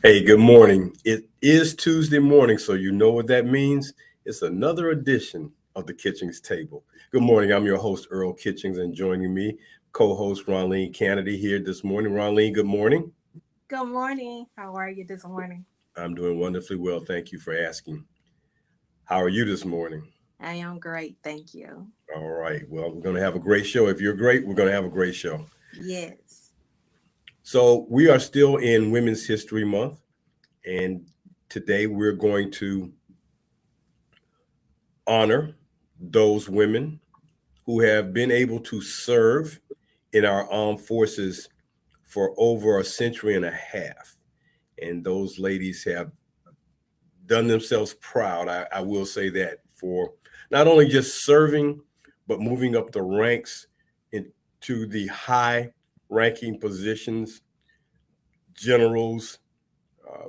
Hey, good morning. It is Tuesday morning, so you know what that means. It's another edition of the Kitchings Table. Good morning. I'm your host, Earl Kitchings, and joining me, co-host Ronline Cannady here this morning. Ronline, good morning. Good morning. How are you this morning? I'm doing wonderfully well. Thank you for asking. How are you this morning? I am great. Thank you. All right. Well, we're going to have a great show. If you're great, we're going to have a great show. Yes. So, we are still in Women's History Month, and today we're going to honor those women who have been able to serve in our armed forces for over a century and a half. And those ladies have done themselves proud, I will say that, for not only just serving, but moving up the ranks into the high ranking positions, generals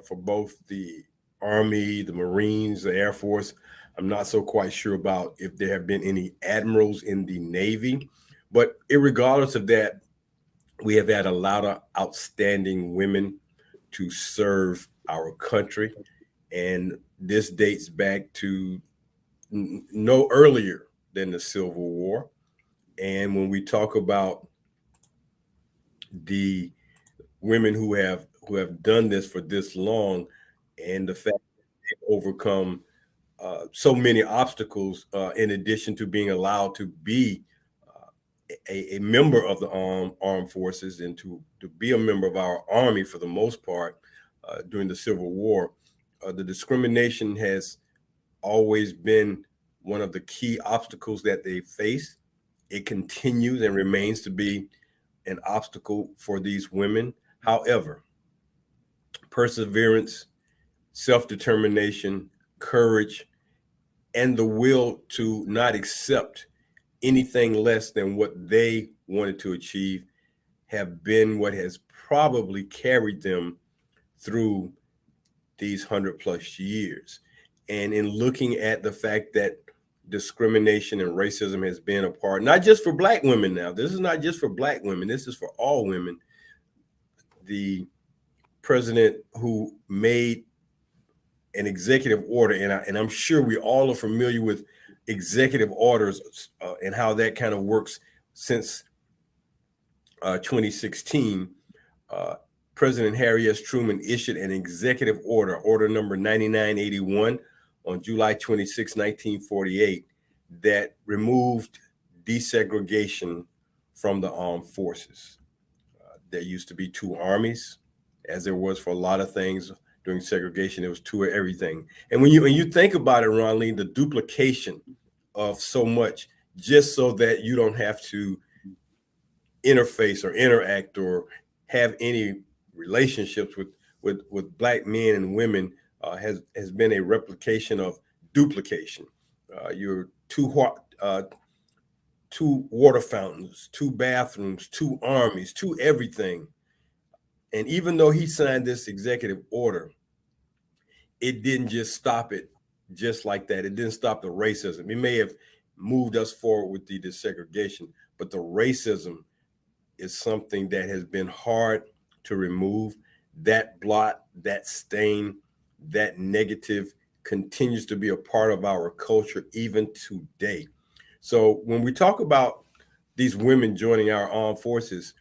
for both the Army, the Marines, the Air Force. I'm not so quite sure about if there have been any admirals in the Navy, but regardless of that, we have had a lot of outstanding women to serve our country. And this dates back to no earlier than the Civil War. And when we talk about the women who have done this for this long, and the fact that they've overcome so many obstacles, in addition to being allowed to be a member of the armed forces and to be a member of our army for the most part during the Civil War. The discrimination has always been one of the key obstacles that they face. It continues and remains to be an obstacle for these women. However, perseverance, self determination, courage, and the will to not accept anything less than what they wanted to achieve have been what has probably carried them through these 100+ years. And in looking at the fact that discrimination and racism has been a part, not just for Black women now, this is not just for Black women, this is for all women. The president who made an executive order, and I'm sure we all are familiar with executive orders and how that kind of works since 2016. uh, President Harry S. Truman issued an executive order, order number 9981, on July 26, 1948, that removed desegregation from the armed forces. There used to be two armies, as there was for a lot of things during segregation. There was two of everything. And when you think about it, Ron Lee, the duplication of so much, just so that you don't have to interface or interact or have any relationships with Black men and women, has been a replication of duplication. Your two water fountains, two bathrooms, two armies, two everything. And even though he signed this executive order, it didn't just stop it just like that. It didn't stop the racism. It may have moved us forward with the desegregation, but the racism is something that has been hard to remove. That blot, that stain, that negative continues to be a part of our culture even today. So when we talk about these women joining our armed forces,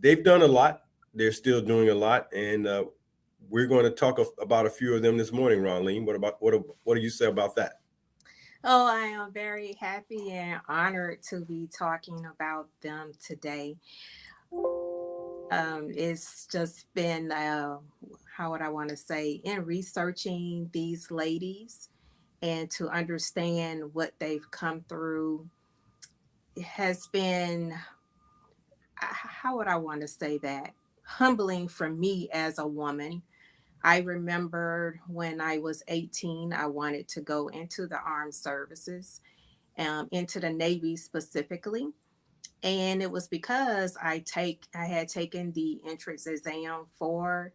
they've done a lot. They're still doing a lot, and we're going to talk about a few of them this morning. Ronline, what do you say about that? Oh, I am very happy and honored to be talking about them today. It's just been, how would I want to say, in researching these ladies and to understand what they've come through has been, how would I want to say that, humbling for me as a woman. I remembered when I was 18, I wanted to go into the armed services, into the Navy specifically. And it was because I had taken the entrance exam for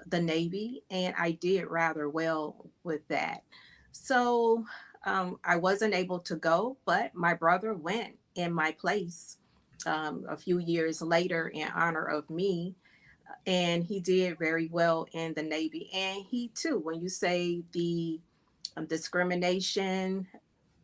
the Navy, and I did rather well with that. So I wasn't able to go, but my brother went in my place a few years later in honor of me. and he did very well in the Navy. And he too, when you say the discrimination,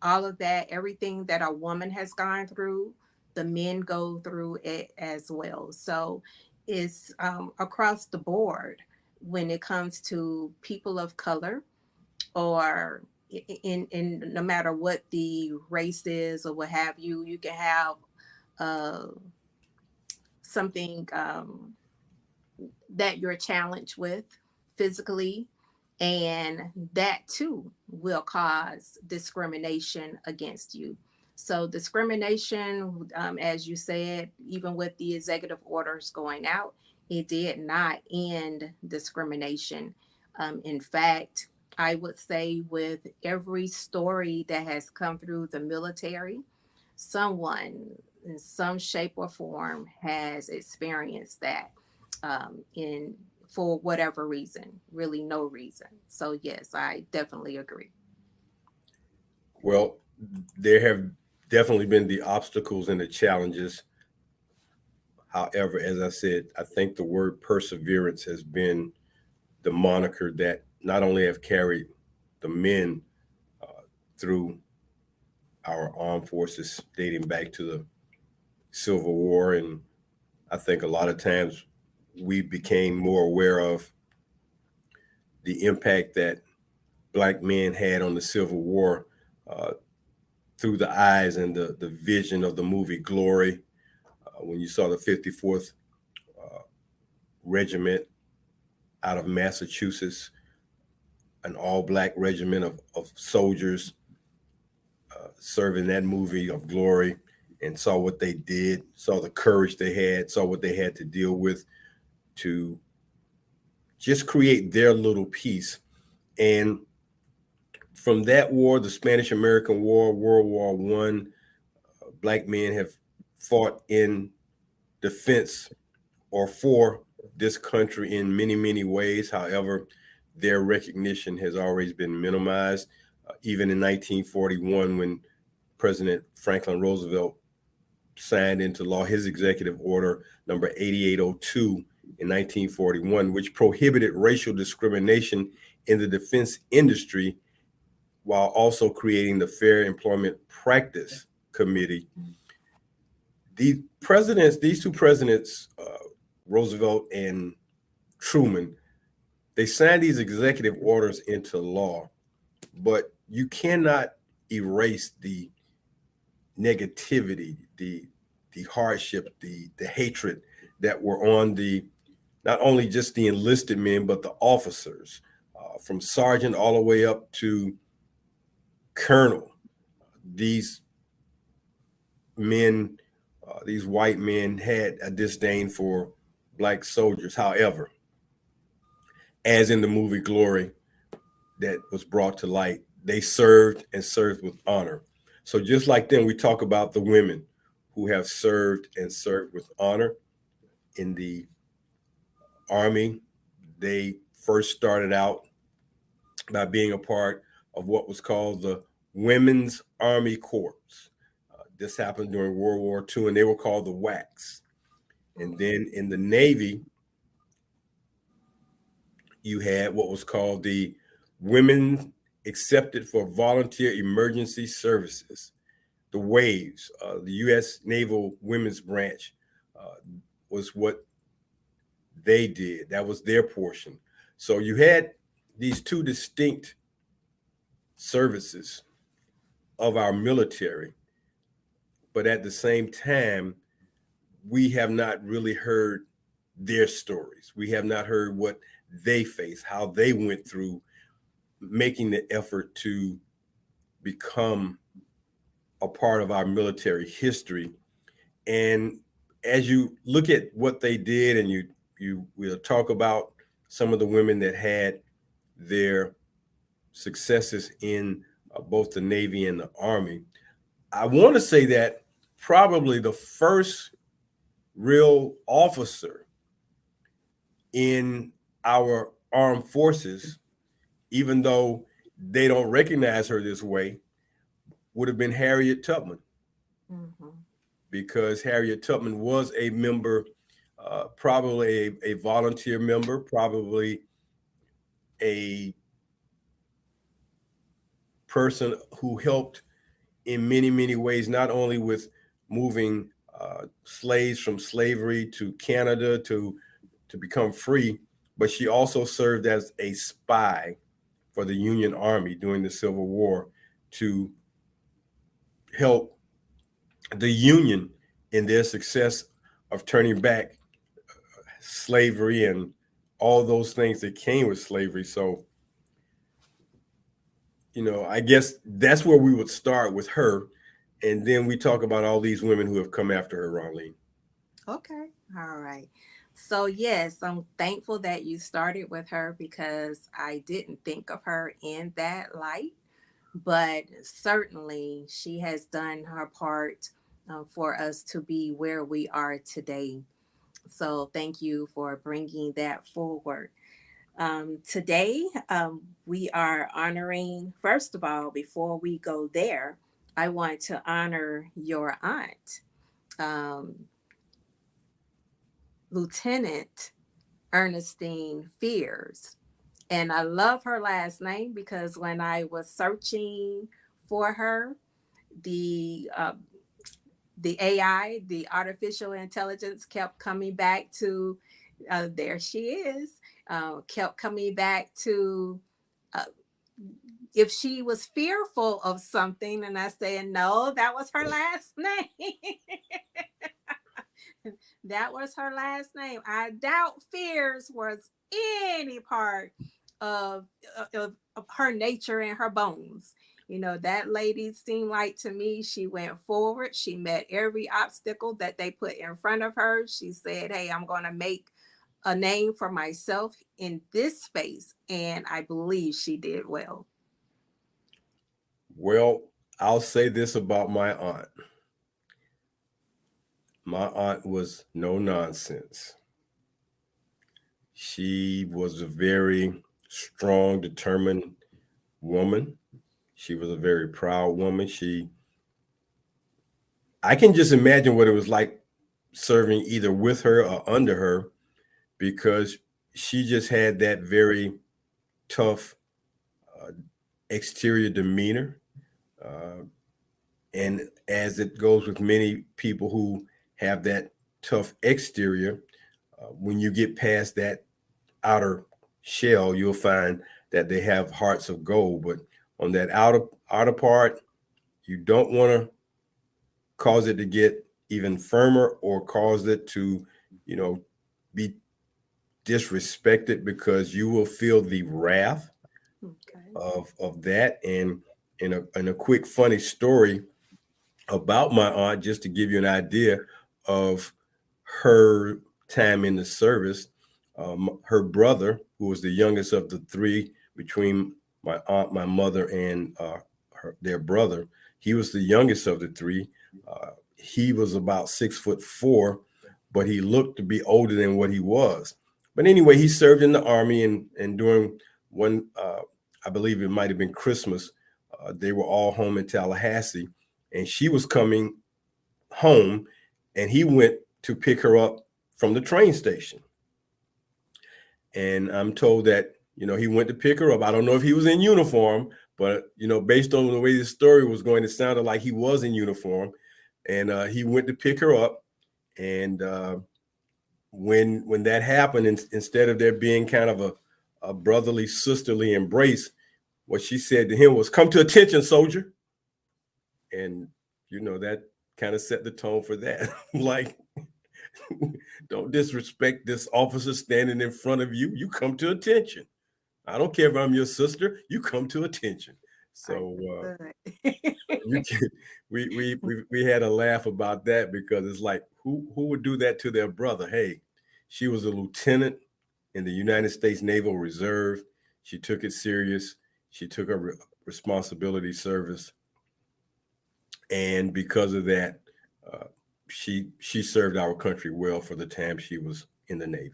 all of that, everything that a woman has gone through, the men go through it as well. So it's across the board when it comes to people of color, or in no matter what the race is or what have you. You can have uh, something that you're challenged with physically, and that too will cause discrimination against you. So, discrimination, as you said, even with the executive orders going out, it did not end discrimination. In fact, I would say with every story that has come through the military, someone in some shape or form has experienced that, in for whatever reason, really no reason. So yes, I definitely agree. Well, there have definitely been the obstacles and the challenges. However, as I said, I think the word perseverance has been the moniker that not only have carried the men through our armed forces dating back to the Civil War, and I think a lot of times we became more aware of the impact that black men had on the Civil War uh, through the eyes and the vision of the movie Glory. When you saw the 54th Regiment out of Massachusetts, an all black regiment of soldiers serving that movie of Glory, and saw what they did, saw the courage they had, saw what they had to deal with to just create their little piece. And from that war, the Spanish American War, World War One, black men have fought in defense or for this country in many, many ways. However, their recognition has always been minimized. Even in 1941, when President Franklin Roosevelt signed into law his executive order number 8802 in 1941, which prohibited racial discrimination in the defense industry while also creating the Fair Employment Practice Committee. These two presidents, Roosevelt and Truman, they signed these executive orders into law, but you cannot erase the negativity, the hardship, the hatred that were on the not only just the enlisted men but the officers, from sergeant all the way up to colonel. These men, these white men, had a disdain for black soldiers. However, as in the movie Glory that was brought to light, they served and served with honor. So just like them, we talk about the women who have served and served with honor in the Army. They first started out by being a part of what was called the Women's Army Corps. This happened during World War II, and they were called the WACs. And then in the Navy, you had what was called the Women Accepted for Volunteer Emergency Services, the WAVES. The U.S. Naval Women's Branch uh, was what they did. That was their portion. So you had these two distinct services of our military, but at the same time, we have not really heard their stories. We have not heard what they faced, how they went through making the effort to become a part of our military history. And as you look at what they did, and you will talk about some of the women that had their successes in both the Navy and the Army. I want to say that probably the first real officer in our armed forces, even though they don't recognize her this way, would have been Harriet Tubman, Mm-hmm. because Harriet Tubman was a member probably a volunteer member, probably a person who helped in many, many ways, not only with moving slaves from slavery to Canada to become free, but she also served as a spy for the Union Army during the Civil War to help the Union in their success of turning back slavery and all those things that came with slavery. So, I guess that's where we would start with her. And then we talk about all these women who have come after her, Ronline. Okay. All right. So, yes, I'm thankful that you started with her because I didn't think of her in that light. But certainly, she has done her part for us to be where we are today. So, thank you for bringing that forward. Today, we are honoring, first of all, before we go there, I want to honor your aunt, um, Lieutenant Ernestine Fears. And I love her last name because when I was searching for her, the uh, the AI, the artificial intelligence, kept coming back to there she is, kept coming back to uh, if she was fearful of something, and I said, no, that was her last name. That was her last name. I doubt fears was any part of, of her nature and her bones. That lady seemed like to me, she went forward. She met every obstacle that they put in front of her. She said, hey, I'm going to make a name for myself in this space. And I believe she did well. Well, I'll say this about my aunt. My aunt was no nonsense. She was a very strong, determined woman. She was a very proud woman. I can just imagine what it was like serving either with her or under her because she just had that very tough uh, exterior demeanor. Uh, and as it goes with many people who have that tough exterior, when you get past that outer shell, you'll find that they have hearts of gold. But on that outer part, you don't want to cause it to get even firmer or cause it to, you know, be disrespected because you will feel the wrath Okay. of that. And in a quick funny story about my aunt, just to give you an idea of her time in the service. Her brother, who was the youngest of the three between my aunt, my mother, and their brother, he was the youngest of the three. He was about 6'4", but he looked to be older than what he was. But anyway, he served in the army, and during one, I believe it might have been Christmas, they were all home in Tallahassee, and she was coming home, and he went to pick her up from the train station. And I'm told that he went to pick her up. I don't know if he was in uniform, but based on the way the story was going, it sounded like he was in uniform. And he went to pick her up. And when that happened, instead of there being kind of a brotherly, sisterly embrace, what she said to him was, "Come to attention, soldier." And that kind of set the tone for that. Like, don't disrespect this officer standing in front of you. You come to attention. I don't care if I'm your sister. You come to attention. So Understood. you can, we had a laugh about that because it's like who would do that to their brother? Hey, she was a lieutenant in the United States Naval Reserve. She took it serious. She took her responsibility service, and because of that, uh, she served our country well for the time she was in the Navy.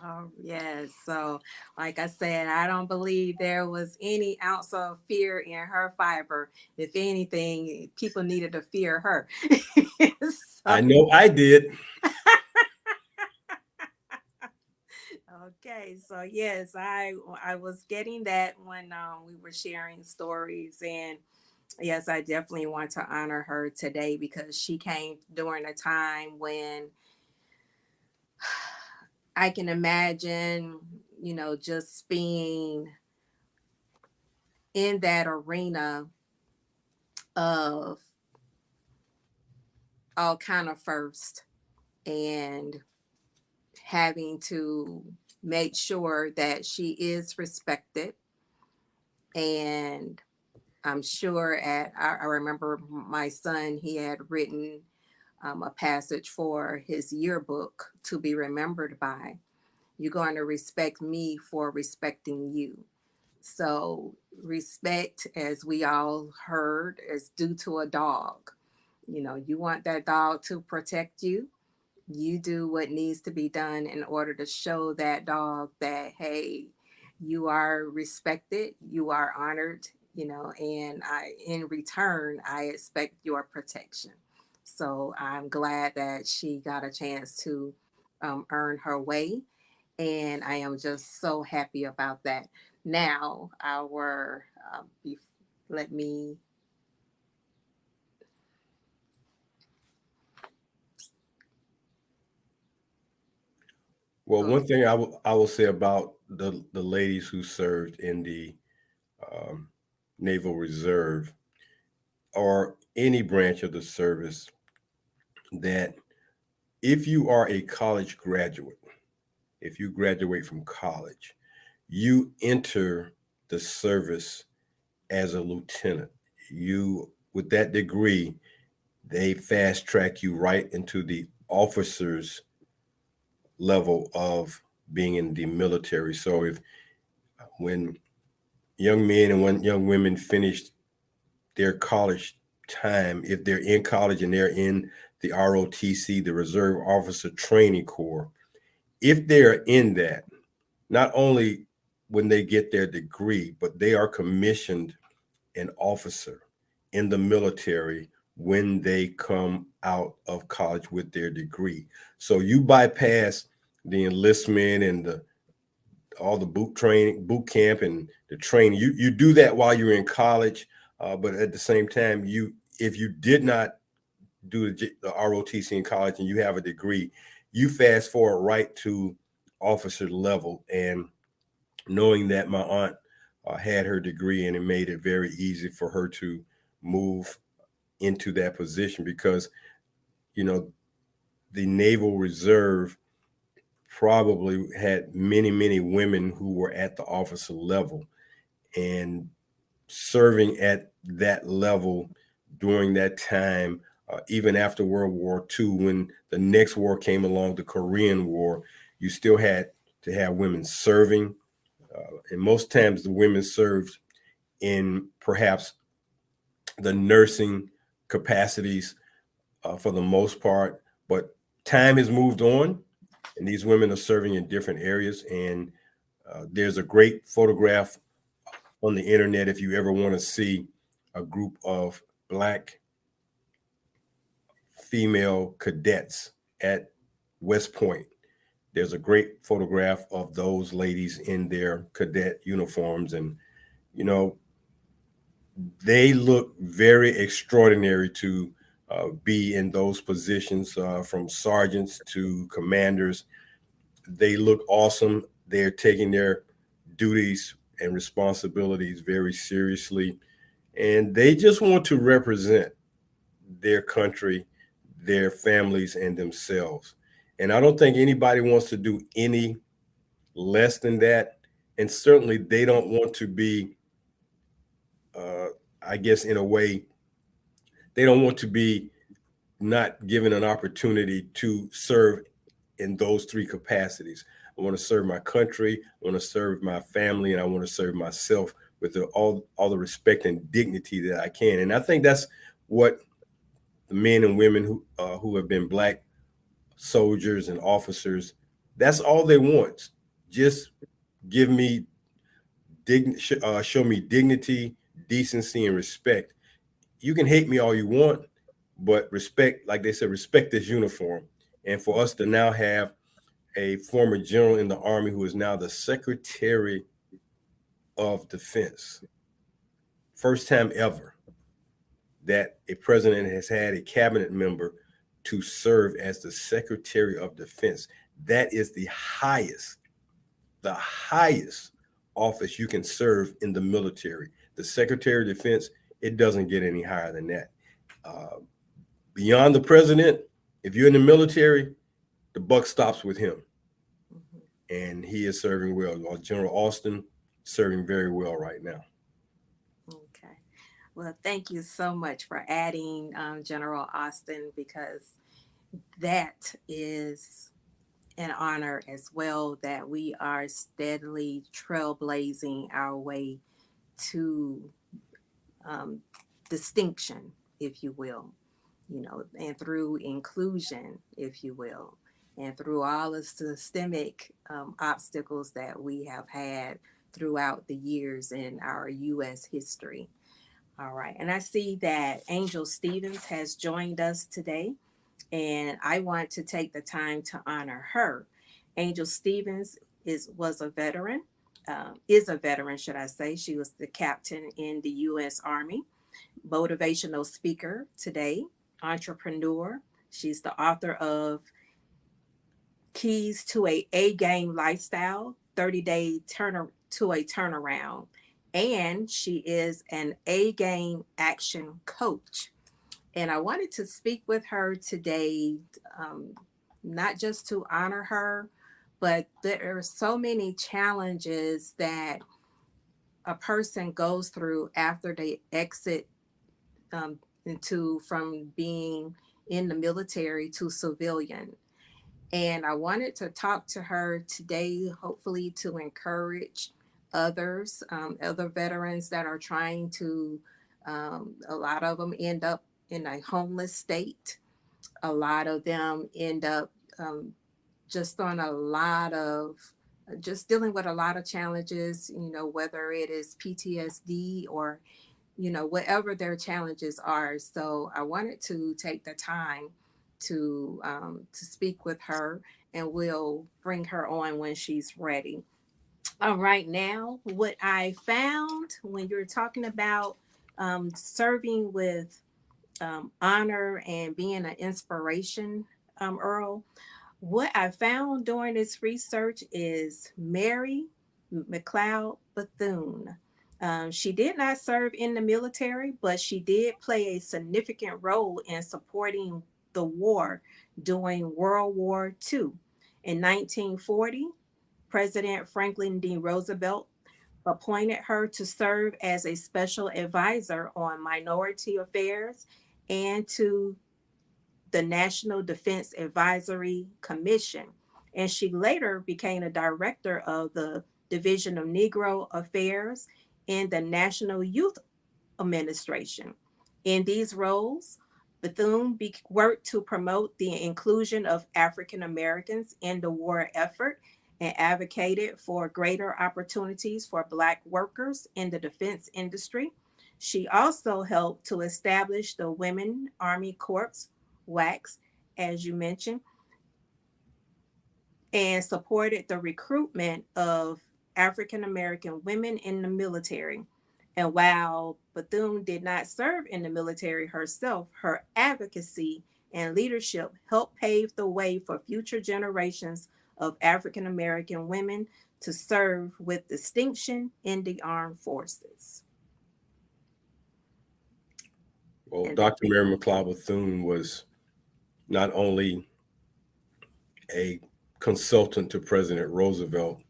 Oh, yes. So, like I said, I don't believe there was any ounce of fear in her fiber. If anything, people needed to fear her. I So, know I did. Okay, so yes, I was getting that when we were sharing stories, and yes, I definitely want to honor her today because she came during a time when I can imagine, just being in that arena of all kind of first and having to make sure that she is respected. And I'm sure I remember my son, he had written a passage for his yearbook to be remembered by. You're going to respect me for respecting you. So, respect, as we all heard, is due to a dog. You want that dog to protect you. You do what needs to be done in order to show that dog that, hey, you are respected, you are honored, and in return, I expect your protection. So I'm glad that she got a chance to earn her way, and I am just so happy about that. Now, let me. Well, Oh, one thing I will say about the ladies who served in the um, Naval Reserve or any branch of the service, that if you are a college graduate, if you graduate from college, you enter the service as a lieutenant. You, with that degree, they fast track you right into the officers level of being in the military. So if when young men and when young women finish their college time, if they're in college and they're in the ROTC, the Reserve Officer Training Corps, if they're in that, not only when they get their degree, but they are commissioned an officer in the military when they come out of college with their degree. So you bypass the enlistment and the all the boot camp, and the training. You do that while you're in college, but at the same time, you if you did not do the ROTC in college and you have a degree, you fast forward right to officer level. And knowing that my aunt had her degree, and it made it very easy for her to move into that position because you know the Naval Reserve probably had many women who were at the officer level, and serving at that level during that time, even after World War II, when the next war came along, the Korean War, you still had to have women serving. And most times the women served in perhaps the nursing capacities for the most part. But time has moved on, and these women are serving in different areas. And there's a great photograph on the internet if you ever want to see a group of Black female cadets at West Point. There's a great photograph of those ladies in their cadet uniforms, and you know they look very extraordinary to be in those positions, from sergeants to commanders. They look awesome. They're taking their duties and responsibilities very seriously, and they just want to represent their country, their families, and themselves. And I don't think anybody wants to do any less than that. And certainly they don't want to be, uh, I guess, in a way, they don't want to be not given an opportunity to serve in those three capacities. I want to serve my country, I want to serve my family, and I want to serve myself with all the respect and dignity that I can. And I think that's what the men and women who have been Black soldiers and officers, that's all they want. Just give me show me dignity, decency, and respect. You can hate me all you want, but respect, like they said, respect this uniform. And for us to now have a former general in the Army who is now the Secretary of Defense. First time ever that a president has had a cabinet member to serve as the Secretary of Defense. That is the highest office you can serve in the military. The Secretary of Defense, it doesn't get any higher than that. Uh, Beyond the president, if you're in the military, the buck stops with him. Mhm. And he is serving well. General Austin serving very well right now. Okay. Well, thank you so much for adding General Austin, because that is an honor as well, that we are steadily trailblazing our way to um, distinction, if you will, and through inclusion, if you will, and through all the systemic obstacles that we have had throughout the years in our U.S. history. All right. And I see that Angel Stevens has joined us today, and I want to take the time to honor her. Angel Stevens was a veteran, is a veteran, should I say. She was the captain in the U.S. Army, motivational speaker today, entrepreneur. She's the author of Keys to a Game Lifestyle, 30-day to a turnaround. And she is an A Game action coach. And I wanted to speak with her today, um, not just to honor her, but there are so many challenges that a person goes through after they exit into from being in the military to civilian. And I wanted to talk to her today, hopefully to encourage others, other veterans that are trying to, a lot of them end up in a homeless state. A lot of them end up just on a lot of, just dealing with a lot of challenges, whether it is PTSD or whatever their challenges are. So I wanted to take the time to speak with her, and we'll bring her on when she's ready. All right, now what I found when you're talking about serving with honor and being an inspiration, Earl, what I found during this research is Mary McLeod Bethune. She did not serve in the military, but she did play a significant role in supporting the war during World War II. In 1940, President Franklin D. Roosevelt appointed her to serve as a special advisor on minority affairs and to the National Defense Advisory Commission. And she later became a director of the Division of Negro Affairs in the National Youth Administration. In these roles, Bethune worked to promote the inclusion of African Americans in the war effort and advocated for greater opportunities for Black workers in the defense industry. She also helped to establish the Women Army Corps, WACS, as you mentioned, and supported the recruitment of African American women in the military. And while Bethune did not serve in the military herself, her advocacy and leadership helped pave the way for future generations of African American women to serve with distinction in the armed forces. Well, And Dr. Mary McLeod Bethune was not only a consultant to President Roosevelt,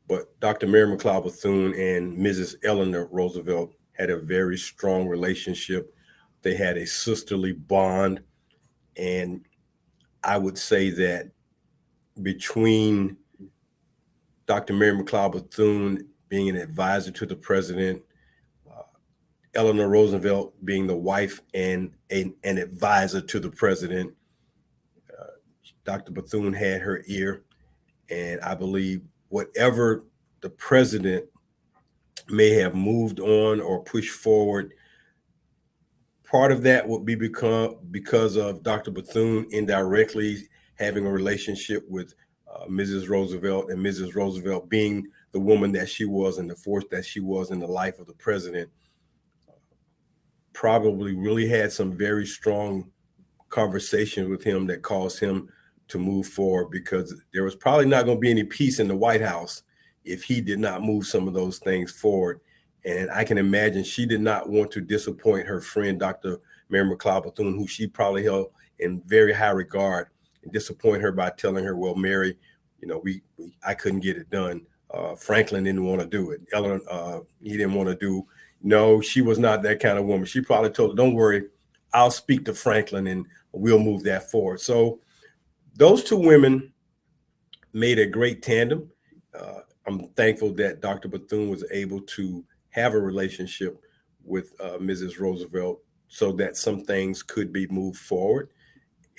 but Dr. Mary McLeod Bethune and Mrs. Eleanor Roosevelt had a very strong relationship. They had a sisterly bond. And I would say that between Dr. Mary McLeod Bethune being an advisor to the president, uh, Eleanor Roosevelt being the wife and an advisor to the president, uh, Dr. Bethune had her ear. And I believe whatever the president may have moved on or pushed forward, part of that would be because of Dr. Bethune indirectly having a relationship with Mrs. Roosevelt, and Mrs. Roosevelt being the woman that she was and the force that she was in the life of the president, probably really had some very strong conversations with him that caused him to move forward, because there was probably not going to be any peace in the White House if he did not move some of those things forward. And I can imagine she did not want to disappoint her friend, Dr. Mary McLeod Bethune, who she probably held in very high regard, and disappoint her by telling her, well, Mary, I couldn't get it done. Franklin didn't want to do it. Ellen, he didn't want to do. No, she was not that kind of woman. She probably told her, don't worry, I'll speak to Franklin and we'll move that forward. So those two women made a great tandem. I'm thankful that Dr. Bethune was able to have a relationship with Mrs. Roosevelt so that some things could be moved forward.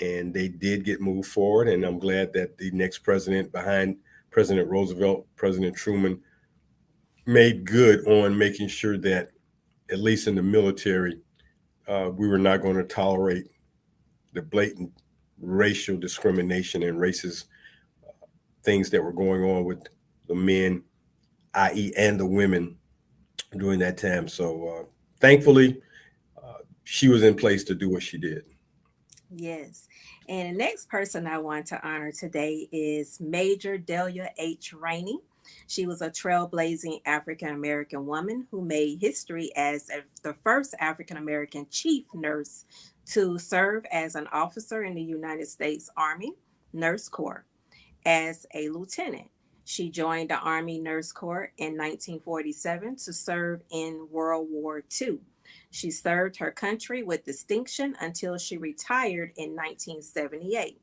And they did get moved forward. And I'm glad that the next president behind President Roosevelt, President Truman, made good on making sure that, at least in the military, we were not going to tolerate the blatant racial discrimination and racist things that were going on with the men, i.e., and the women during that time. So thankfully, she was in place to do what she did. Yes. And the next person I want to honor today is Major Delia H. Rainey. She was a trailblazing African American woman who made history as the first African American chief nurse to serve as an officer in the United States Army Nurse Corps as a lieutenant. She joined the Army Nurse Corps in 1947 to serve in World War II. She served her country with distinction until she retired in 1978.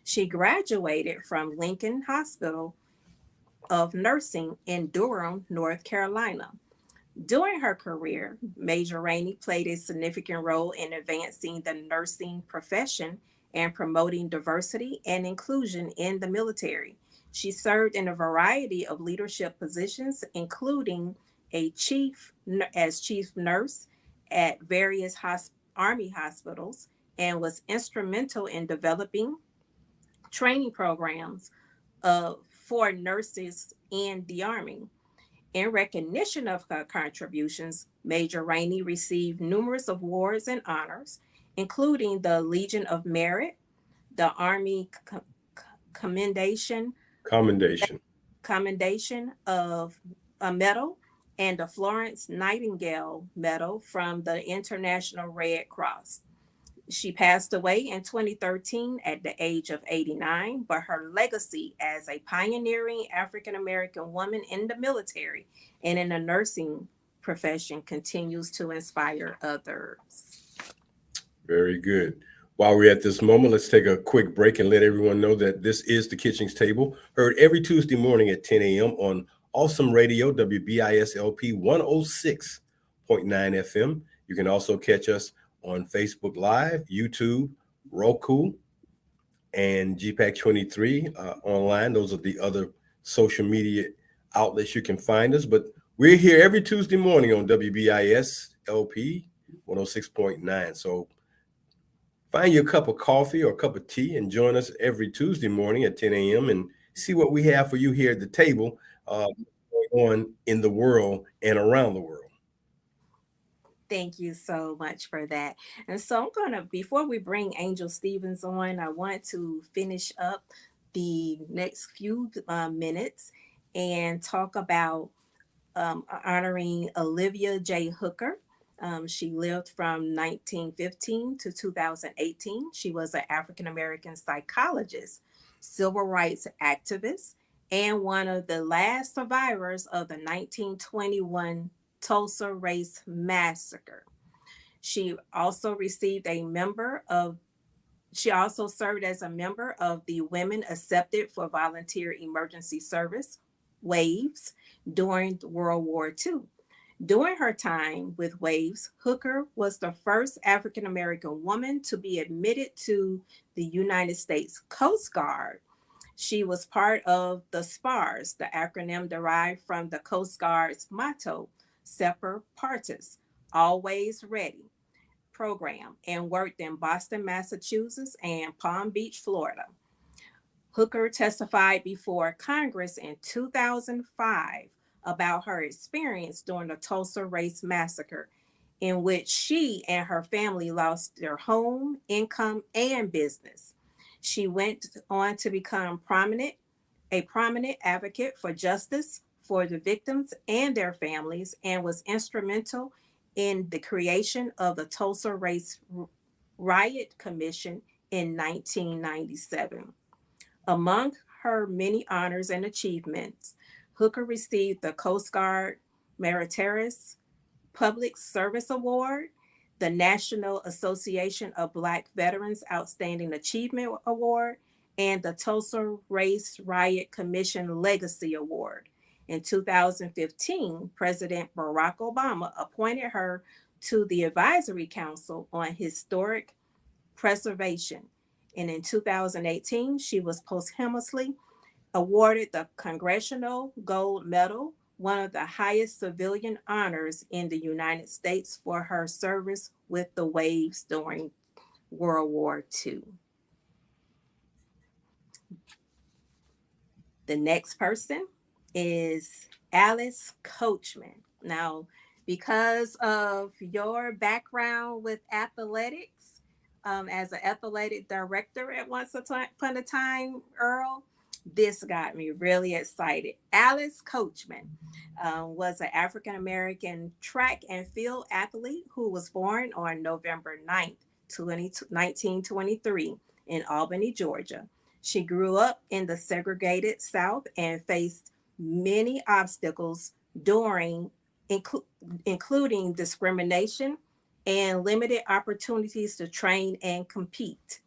She graduated from Lincoln Hospital of Nursing in Durham, North Carolina. During her career, Major Rainey played a significant role in advancing the nursing profession and promoting diversity and inclusion in the military. She served in a variety of leadership positions, including a chief nurse at various Army hospitals, and was instrumental in developing training programs for nurses in the Army. In recognition of her contributions, Major Rainey received numerous awards and honors, including the Legion of Merit, the Army Commendation, Commendation. Commendation of a Medal, and the Florence Nightingale Medal from the International Red Cross. She passed away in 2013 at the age of 89, but her legacy as a pioneering African American woman in the military and in the nursing profession continues to inspire others. Very good. While we're at this moment, let's take a quick break and let everyone know that this is the Kitchings Table, heard every Tuesday morning at 10 a.m. on Awesome Radio, WBISLP 106.9 FM. You can also catch us on Facebook Live, YouTube, Roku, and GPAC 23 online. Those are the other social media outlets you can find us. But we're here every Tuesday morning on WBIS LP 106.9. So find you a cup of coffee or a cup of tea and join us every Tuesday morning at 10 a.m. and see what we have for you here at the table going on in the world and around the world. Thank you so much for that. And so I'm going to, before we bring Angel Stevens on, I want to finish up the next few minutes and talk about honoring Olivia J. Hooker. She lived from 1915 to 2018. She was an African American psychologist, civil rights activist, and one of the last survivors of the 1921 Tulsa Race Massacre. She also received a member of she also served as a member of the Women Accepted for Volunteer Emergency Service, WAVES, during World War II. During her time with WAVES, Hooker was the first African American woman to be admitted to the United States Coast Guard. She was part of the SPARS, the acronym derived from the Coast Guard's motto, Semper Partus, always ready program, and worked in Boston, Massachusetts, and Palm Beach, Florida. Hooker testified before Congress in 2005 about her experience during the Tulsa Race Massacre, in which she and her family lost their home, income, and business. She went on to become a prominent advocate for justice for the victims and their families, and was instrumental in the creation of the Tulsa Race Riot Commission in 1997. Among her many honors and achievements, Hooker received the Coast Guard Meritorious Public Service Award, the National Association of Black Veterans Outstanding Achievement Award, and the Tulsa Race Riot Commission Legacy Award. In 2015, President Barack Obama appointed her to the Advisory Council on Historic Preservation. And in 2018, she was posthumously awarded the Congressional Gold Medal, one of the highest civilian honors in the United States, for her service with the waves during World War II. The next person is Alice Coachman. Now, because of your background with athletics, as an athletic director at once upon a time, Earl, this got me really excited. Alice Coachman was an African American track and field athlete who was born on November 9th, 1923, in Albany, Georgia. She grew up in the segregated South and faced many obstacles during, inclu- including discrimination and limited opportunities to train and compete.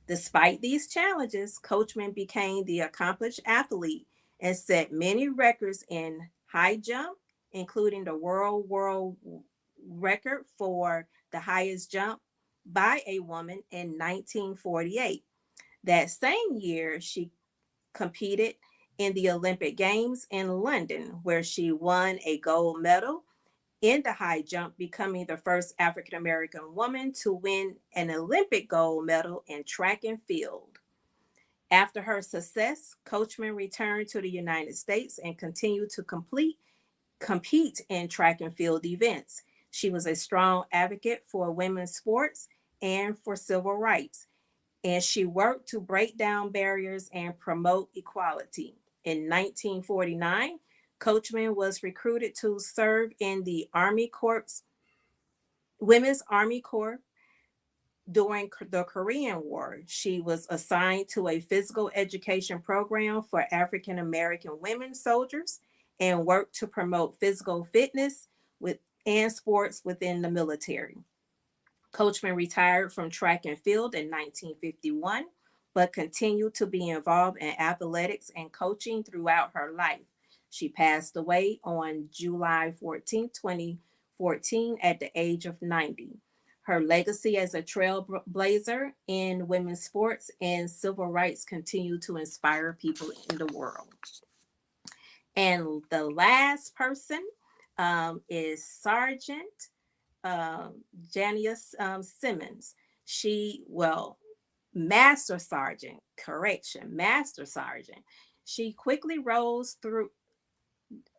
Despite these challenges, Coachman became the accomplished athlete and set many records in high jump, including the world record for the highest jump by a woman in 1948. That same year, she competed in the Olympic Games in London, where she won a gold medal in the high jump, becoming the first African American woman to win an Olympic gold medal in track and field. After her success, Coachman returned to the United States and continued to compete in track and field events. She was a strong advocate for women's sports and for civil rights, and she worked to break down barriers and promote equality. In 1949, Coachman was recruited to serve in the Army Corps, Women's Army Corps during the Korean War. She was assigned to a physical education program for African American women soldiers and worked to promote physical fitness with and sports within the military. Coachman retired from track and field in 1951, but continued to be involved in athletics and coaching throughout her life. She passed away on July 14, 2014, at the age of 90. Her legacy as a trailblazer in women's sports and civil rights continue to inspire people in the world. And the last person is Sergeant Janice Simmons. Master Sergeant, correction, Master Sergeant. She quickly rose through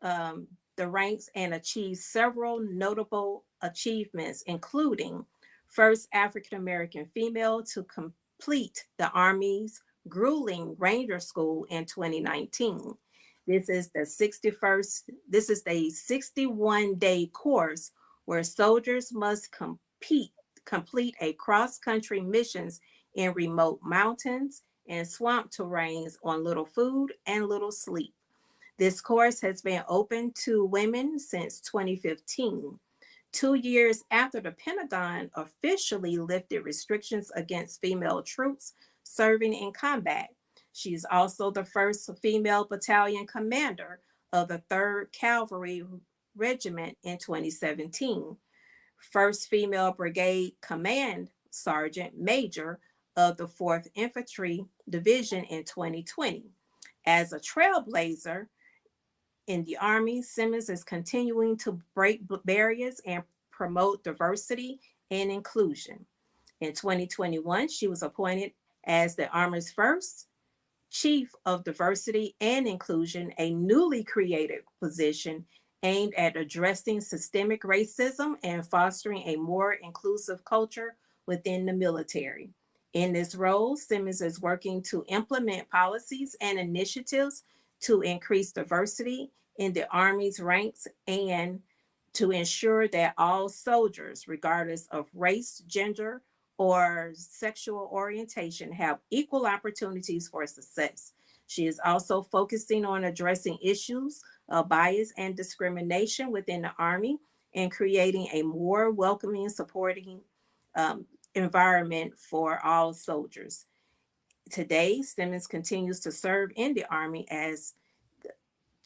the ranks and achieved several notable achievements, including first African American female to complete the Army's grueling Ranger School in 2019. This is the 61-day course where soldiers must complete a cross-country missions in remote mountains and swamp terrains on little food and little sleep. This course has been open to women since 2015, 2 years after the Pentagon officially lifted restrictions against female troops serving in combat. She is also the first female battalion commander of the 3rd Cavalry Regiment in 2017, first female brigade command sergeant major of the 4th Infantry Division in 2020. As a trailblazer in the Army, Simmons is continuing to break barriers and promote diversity and inclusion. In 2021, she was appointed as the Army's first Chief of Diversity and Inclusion, a newly created position aimed at addressing systemic racism and fostering a more inclusive culture within the military. In this role, Simmons is working to implement policies and initiatives to increase diversity in the Army's ranks and to ensure that all soldiers, regardless of race, gender, or sexual orientation, have equal opportunities for success. She is also focusing on addressing issues of bias and discrimination within the Army and creating a more welcoming, supporting um, environment for all soldiers. Today, Simmons continues to serve in the Army as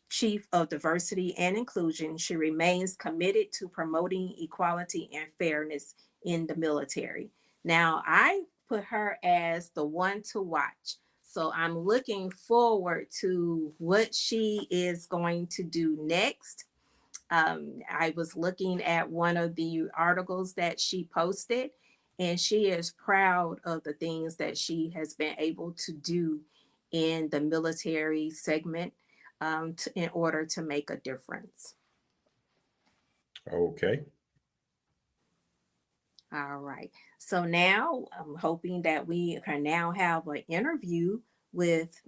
Chief of Diversity and Inclusion. She remains committed to promoting equality and fairness in the military. Now, I put her as the one to watch. So I'm looking forward to what she is going to do next. I was looking at one of the articles that she posted, and she is proud of the things that she has been able to do in the military segment in order to make a difference. Okay. All right. So now I'm hoping that we can now have an interview with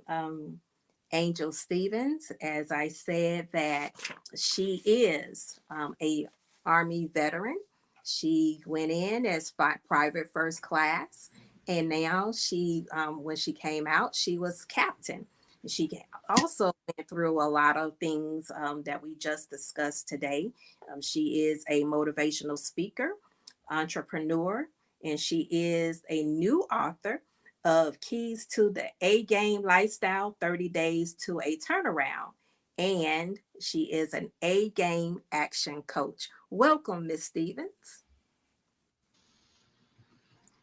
Angel Stevens. As I said, that she is a Army veteran. She went in as private first class, and now when she came out, she was captain. She also went through a lot of things that we just discussed today. She is a motivational speaker, entrepreneur, and she is a new author of Keys to the A Game Lifestyle 30 Days to a Turnaround. And she is an A Game action coach. Welcome, Miss Stevens.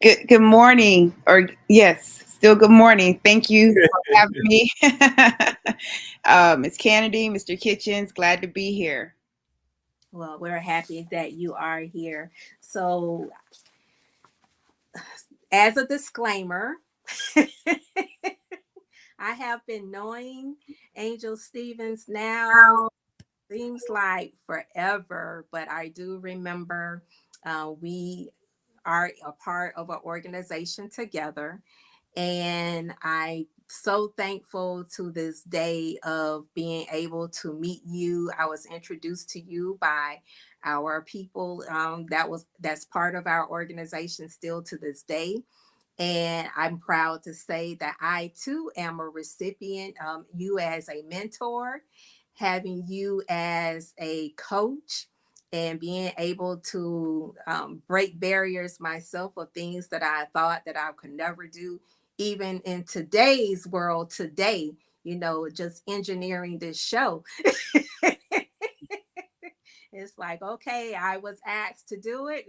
Good morning, or yes, still good morning. Thank you for having me. It's Cannady, Mr. Kitchens, glad to be here. Well, we're happy that you are here. So, as a disclaimer, I have been knowing Angel Stevens now seems like forever, but I do remember we are a part of an organization together. And I'm so thankful to this day of being able to meet you. I was introduced to you by our people that's part of our organization still to this day. And I'm proud to say that I too am a recipient, you as a mentor, having you as a coach, and being able to break barriers myself of things that I thought that I could never do, even in today's world today, just engineering this show. It's like, okay, I was asked to do it,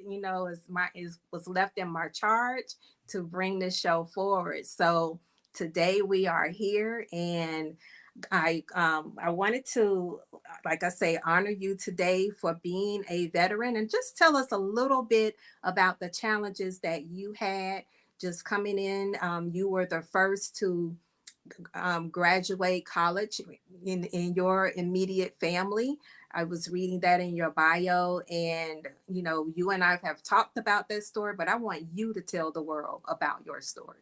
is was left in my charge to bring this show forward. So today we are here, and I wanted to, like I say, honor you today for being a veteran, and just tell us a little bit about the challenges that you had just coming in. You were the first to graduate college in your immediate family. I was reading that in your bio, and you and I have talked about this story, but I want you to tell the world about your story.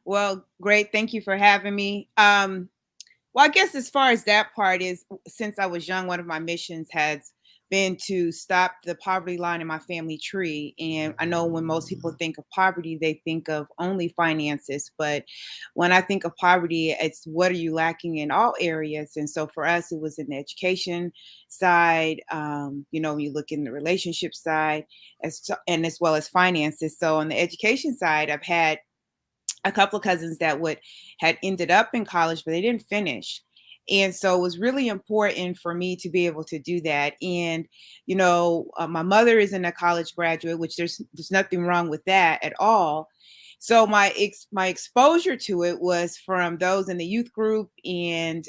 Well, great. Thank you for having me. Well, I guess as far as that part is, since I was young, one of my missions has been to stop the poverty line in my family tree. And I know when most people think of poverty, they think of only finances. But when I think of poverty, it's what are you lacking in all areas? And so for us, it was in the education side. When you look in the relationship side, and as well as finances. So on the education side, I've had a couple of cousins that would had ended up in college, but they didn't finish. And so it was really important for me to be able to do that. And, my mother isn't a college graduate, which there's nothing wrong with that at all. So my exposure to it was from those in the youth group and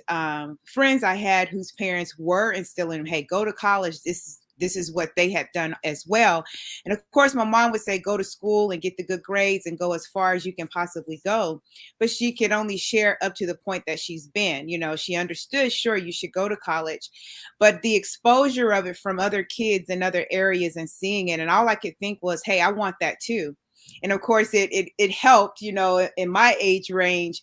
friends I had whose parents were instilling, hey, go to college. This is this is what they had done as well. And of course, my mom would say, go to school and get the good grades and go as far as you can possibly go. But she could only share up to the point that she's been. She understood, sure, you should go to college, but the exposure of it from other kids in other areas and seeing it. And all I could think was, hey, I want that too. And of course, it helped, in my age range,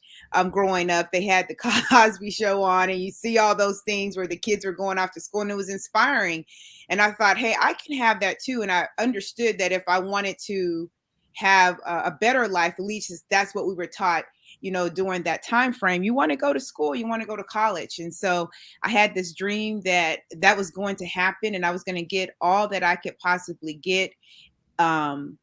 growing up, they had the Cosby Show on, and you see all those things where the kids were going off to school, and it was inspiring. And I thought, hey, I can have that too. And I understood that if I wanted to have a better life, at least that's what we were taught, during that time frame. You want to go to school, you want to go to college. And so I had this dream that that was going to happen, and I was going to get all that I could possibly get. Um,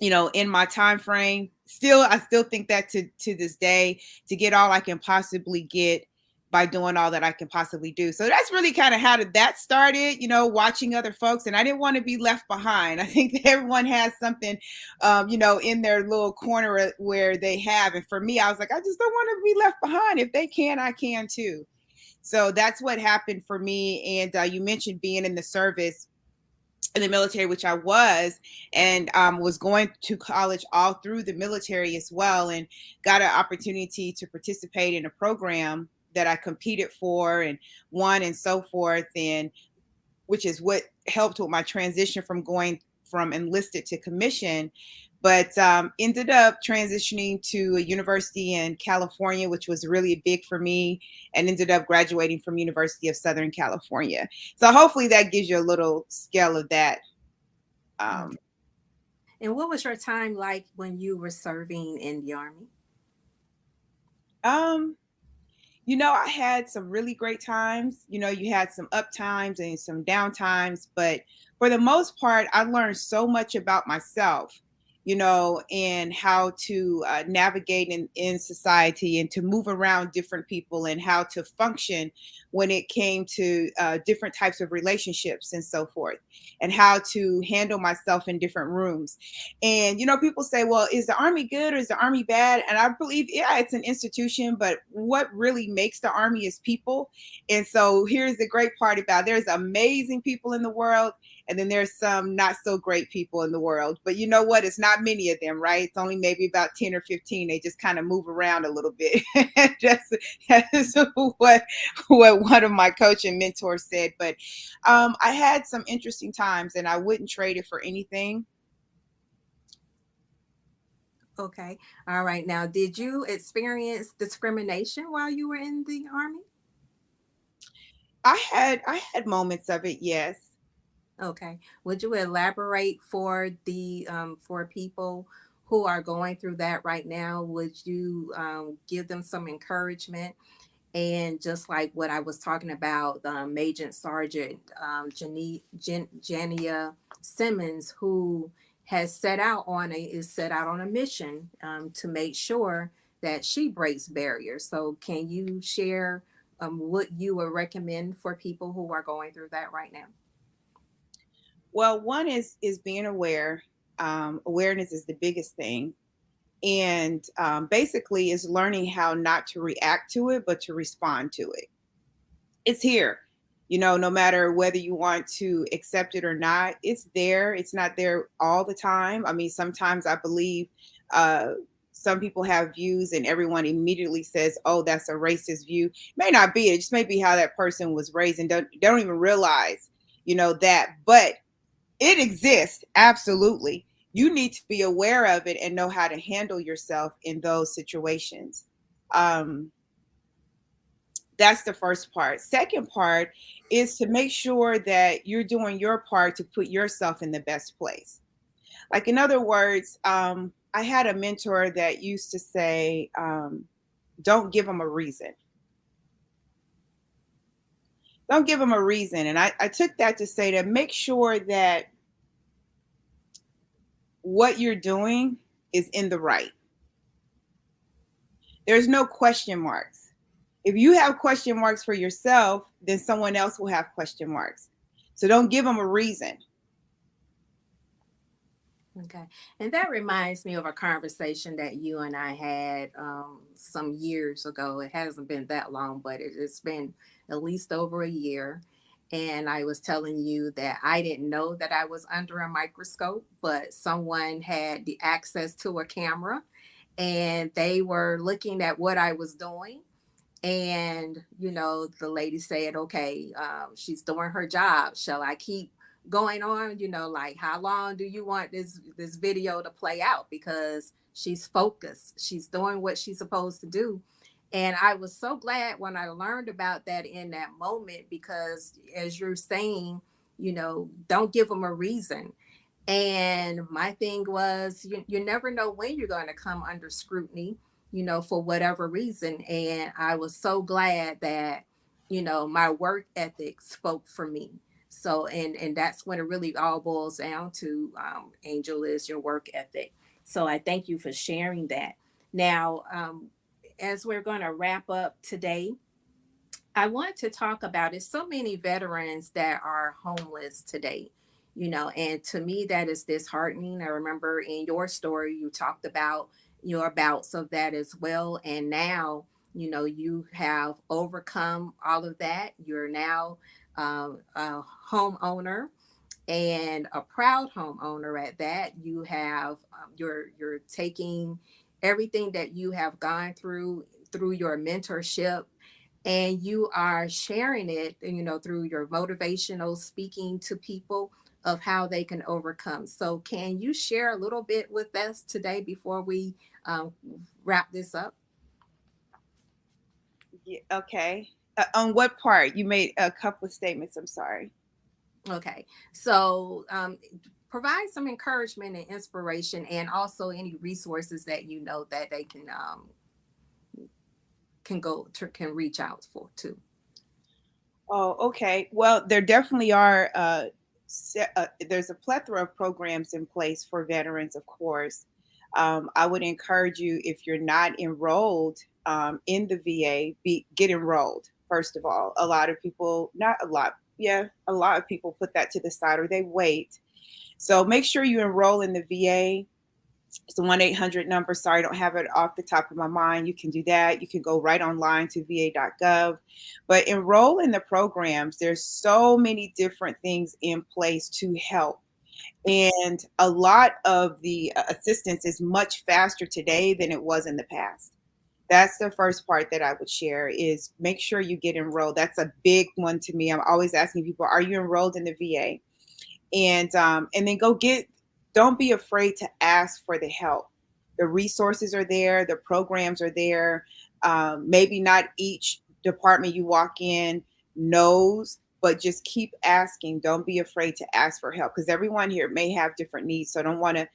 in my time frame. I still think that to this day, to get all I can possibly get by doing all that I can possibly do. So that's really kind of how did that started, watching other folks. And I didn't want to be left behind. I think that everyone has something, in their little corner where they have. And for me, I was like, I just don't want to be left behind. If they can, I can too. So that's what happened for me. And you mentioned being in the service, in the military, which I was, and was going to college all through the military as well, and got an opportunity to participate in a program that I competed for and won and so forth, and which is what helped with my transition from going from enlisted to commission. But ended up transitioning to a university in California, which was really big for me, and ended up graduating from University of Southern California. So hopefully that gives you a little scale of that. Okay. And what was your time like when you were serving in the Army? Um, I had some really great times. You had some up times and some down times, but for the most part, I learned so much about myself, and how to navigate in society and to move around different people and how to function when it came to different types of relationships and so forth, and how to handle myself in different rooms. And, people say, well, is the Army good or is the Army bad? And I believe, yeah, it's an institution, but what really makes the Army is people. And so here's the great part about it. There's amazing people in the world, and then there's some not so great people in the world. But you know what? It's not many of them, right? It's only maybe about 10 or 15. They just kind of move around a little bit. That's what one of my coach and mentors said. But I had some interesting times, and I wouldn't trade it for anything. Okay. All right. Now, did you experience discrimination while you were in the Army? I had moments of it, yes. Okay. Would you elaborate for the for people who are going through that right now? Would you give them some encouragement? And just like what I was talking about, Major Sergeant Jania Simmons, who is set out on a mission to make sure that she breaks barriers. So, can you share what you would recommend for people who are going through that right now? Well, one is being aware. Awareness is the biggest thing, and basically is learning how not to react to it, but to respond to it. It's here, no matter whether you want to accept it or not. It's there. It's not there all the time. I mean, sometimes I believe uh, some people have views, and everyone immediately says, "Oh, that's a racist view." May not be. It just may be how that person was raised, and don't even realize, that. But it exists, absolutely. You need to be aware of it and know how to handle yourself in those situations. Um, that's the first part. Second part is to make sure that you're doing your part to put yourself in the best place. Like, in other words, I had a mentor that used to say, don't give them a reason. Don't give them a reason. And I took that to say to make sure that what you're doing is in the right. There's no question marks. If you have question marks for yourself, then someone else will have question marks. So don't give them a reason. Okay. And that reminds me of a conversation that you and I had some years ago. It hasn't been that long, but it's been at least over a year. And I was telling you that I didn't know that I was under a microscope, but someone had the access to a camera and they were looking at what I was doing. And the lady said, okay, she's doing her job, shall I keep going on, like how long do you want this video to play out, because she's focused, she's doing what she's supposed to do. And I was so glad when I learned about that in that moment, because as you're saying, don't give them a reason. And my thing was, you never know when you're going to come under scrutiny, for whatever reason. And I was so glad that, my work ethic spoke for me. So, and that's when it really all boils down to, Angel, is your work ethic. So I thank you for sharing that. Now, as we're going to wrap up today, I want to talk about it. So many veterans that are homeless today, and to me, that is disheartening. I remember in your story, you talked about your bouts of that as well. And now, you have overcome all of that. You're now a homeowner, and a proud homeowner at that. You have, you're taking everything that you have gone through your mentorship, and you are sharing it, through your motivational speaking to people of how they can overcome. So can you share a little bit with us today before we um, wrap this up? Yeah, okay. On what part? You made a couple of statements. I'm sorry. Okay, so provide some encouragement and inspiration, and also any resources that that they can reach out for too. Oh, okay. Well, there definitely are. There's a plethora of programs in place for veterans, of course. I would encourage you, if you're not enrolled in the VA, get enrolled. First of all, a lot of people, not a lot, yeah, a lot of people put that to the side or they wait. So make sure you enroll in the VA. It's a 1-800 number. Sorry, I don't have it off the top of my mind. You can do that. You can go right online to va.gov. But enroll in the programs. There's so many different things in place to help. And a lot of the assistance is much faster today than it was in the past. That's the first part that I would share, is make sure you get enrolled. That's a big one to me. I'm always asking people, are you enrolled in the VA? And then go get, don't be afraid to ask for the help. The resources are there, the programs are there. Maybe not each department you walk in knows, but just keep asking. Don't be afraid to ask for help, because everyone here may have different needs. So I don't want to,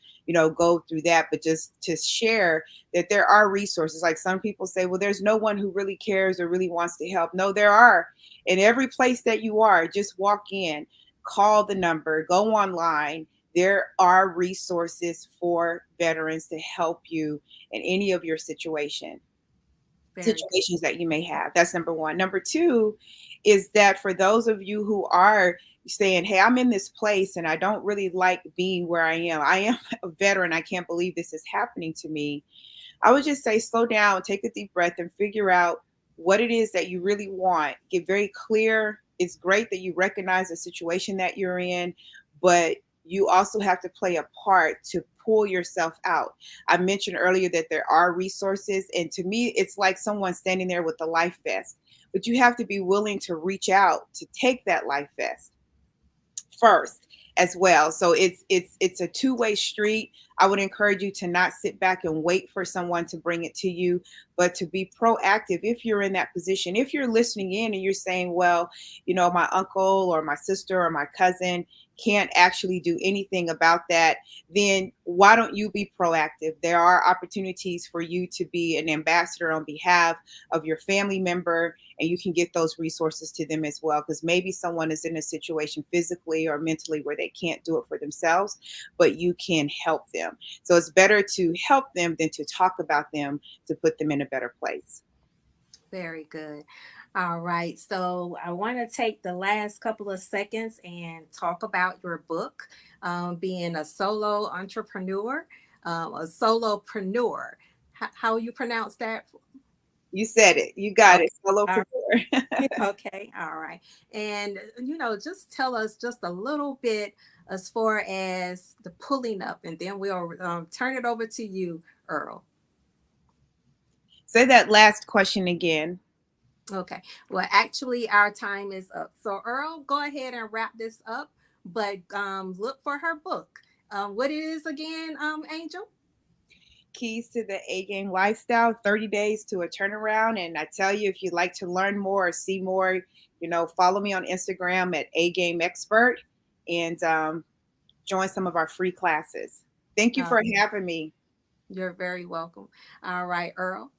go through that, but just to share that there are resources. Like some people say, well, there's no one who really cares or really wants to help. No, there are. In every place that you are, just walk in, call the number, go online. There are resources for veterans to help you in any of your Very good. situations that you may have. That's number one. Number two is that for those of you who are saying, hey, I'm in this place and I don't really like being where I am. I am a veteran. I can't believe this is happening to me. I would just say slow down, take a deep breath, and figure out what it is that you really want. Get very clear. It's great that you recognize the situation that you're in, but you also have to play a part to pull yourself out. I mentioned earlier that there are resources, and to me, it's like someone standing there with a life vest, but you have to be willing to reach out to take that life vest first as well. So it's a two-way street. I would encourage you to not sit back and wait for someone to bring it to you, but to be proactive if you're in that position. If you're listening in and you're saying, well, my uncle or my sister or my cousin can't actually do anything about that, then why don't you be proactive? There are opportunities for you to be an ambassador on behalf of your family member, and you can get those resources to them as well, because maybe someone is in a situation physically or mentally where they can't do it for themselves, but you can help them. So it's better to help them than to talk about them, to put them in a better place. Very good. All right. So I want to take the last couple of seconds and talk about your book, being a solo entrepreneur, a solopreneur. How you pronounce that? You said it. You got Okay. it. Solopreneur. Okay, all right. And just tell us just a little bit as far as the pulling up, and then we'll turn it over to you, Earl. Say that last question again. Okay. Well, actually, our time is up. So, Earl, go ahead and wrap this up, but look for her book. What it is again, Angel? Keys to the A game lifestyle, 30 days to a turnaround. And I tell you, if you'd like to learn more or see more, follow me on Instagram at A Game Expert and join some of our free classes. Thank you Uh, for having me. you're very welcome. All right, Earl.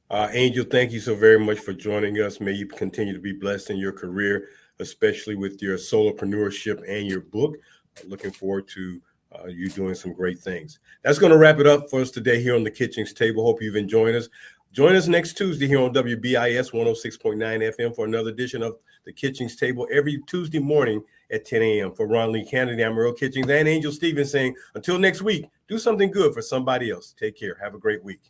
Angel, thank you so very much for joining us. May you continue to be blessed in your career, especially with your solopreneurship and your book. Looking forward to you doing some great things. That's going to wrap it up for us today here on the Kitchings Table. Hope you've enjoyed us. Join us next Tuesday here on WBIS 106.9 FM for another edition of the Kitchings Table every Tuesday morning at 10 a.m. For Ronline, Cannady, I'm Earl Kitchings and Angel Stevens saying, until next week, do something good for somebody else. Take care. Have a great week.